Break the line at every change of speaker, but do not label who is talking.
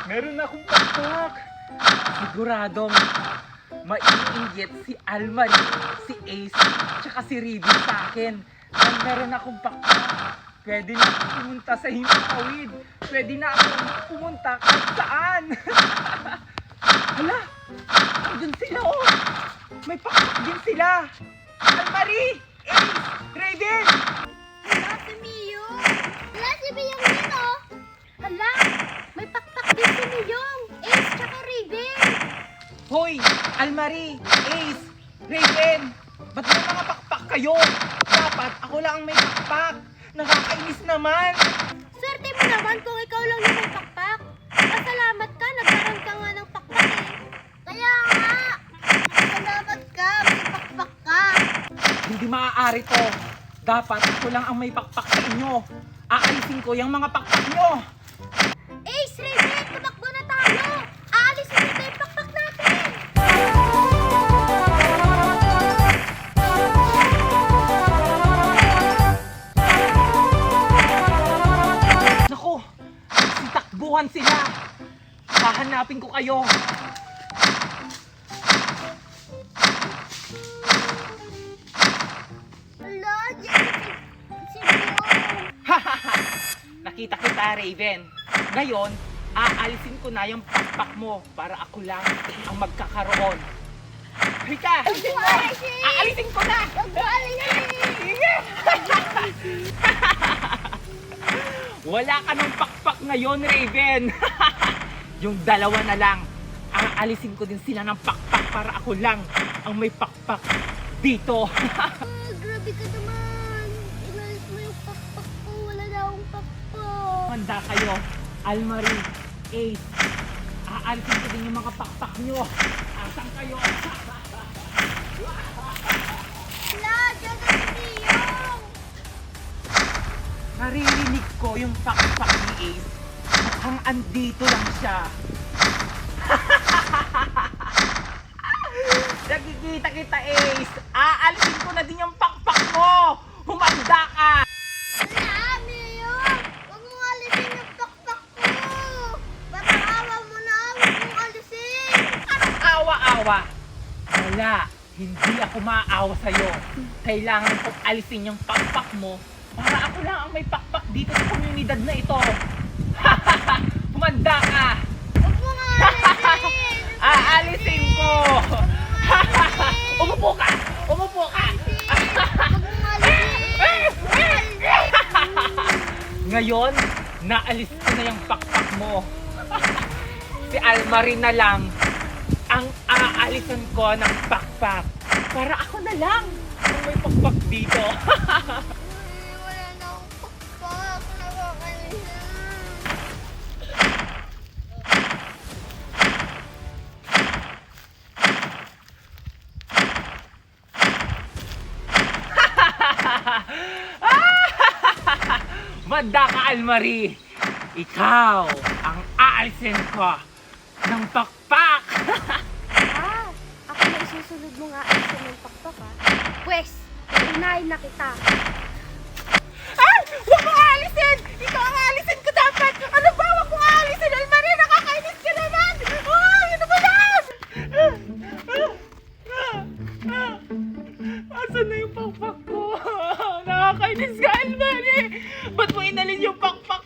Meron akong pakpak. Siguradong maiinggit si Almarie, si Ace, tsaka si Riby sa akin. Dahil meron akong pakpak. Pwede na akong pumunta sa Himpapawid. Pwede na akong pumunta kahit saan. Hala, andun sila oh. May pakpak din sila. Almarie, Ace, Raven.
Hala, si Miyong! Hala, si Miyong din, oh! Hala, may pakpak din si Miyong! Ace, tsaka Raven!
Hoy, Almarie, Ace, Raven. Ba't may mga pakpak kayo? Dapat ako lang ang may pakpak. Nakakainis naman.
Swerte mo naman kung ikaw lang yung may pakpak. Pasalamat ka, nagkaroon ka nga ng pakpak eh. Kaya nga! Salamat ka, may pakpak ka!
Hindi maaari to. Dapat ako lang ang may pakpak sa inyo. Aalisin ko yung mga pakpak nyo.
Ace, Raven, tumakbo na tayo! Aalisin nito yung pakpak natin!
Naku, nagsitakbuhan sila. Hahanapin ko kayo.
Hala, si Miyong!
Nakita kita, Raven. Ngayon, aalisin ko na yung pakpak mo para ako lang ang magkakaroon. Halika! Aalisin ko na! Wala ka ng pakpak ngayon, Raven. Yung dalawa na lang. Aalisin ko din sila ng pakpak para ako lang ang may pakpak dito.
Grabe ka naman! Inalis mo yung pakpak ko, wala na akong pakpak!
Handa kayo, Almarie, Ace. Aalisin ko din yung mga pakpak nyo. Asan kayo?
Hala, dyan na si Miyong!
Naririnig ko yung pakpak ni Ace. Mukhang andito lang siya. Nakikita kita, Ace. Aalisin ko na din yung pakpak mo. Humanda ka.
Hala, Miyong! Huwag mong alisin yung pakpak ko! Pataawa mo na, huwag mong alisin!
Anong awa-awa? Wala. Hindi ako maaawa sa'yo. Kailangan kong alisin yung pakpak mo para ako lang ang may pakpak dito sa komunidad na ito. Humanda ka.
Huwag mong alisin!
Aalisin ko. Umupo ka. Umupo ka.
Huwag mong alisin!
Ngayon, naalis ko na yung pakpak mo. Si Almarie na lang ang aalisan ko ng pakpak. Para ako na lang ang may pakpak dito.
Wala na akong pakpak. Nakakalisin.
Manda ka, Almarie. Ikaw ang aalisin ko ng pakpak.
Ako na isusunod mo nga ay ng pakpak ha. Pwes, unahin na kita.
Ay! Huwag mo aalisin! Ikaw ang aalisin ko dapat! Ano ba? Huwag mo aalisin! Almarie, nakakainis ka naman! Ay! Ano ba yan? Asan na yung pakpak ko? Nakakainis ka, Almarie! Ba't mo inalin yung pakpak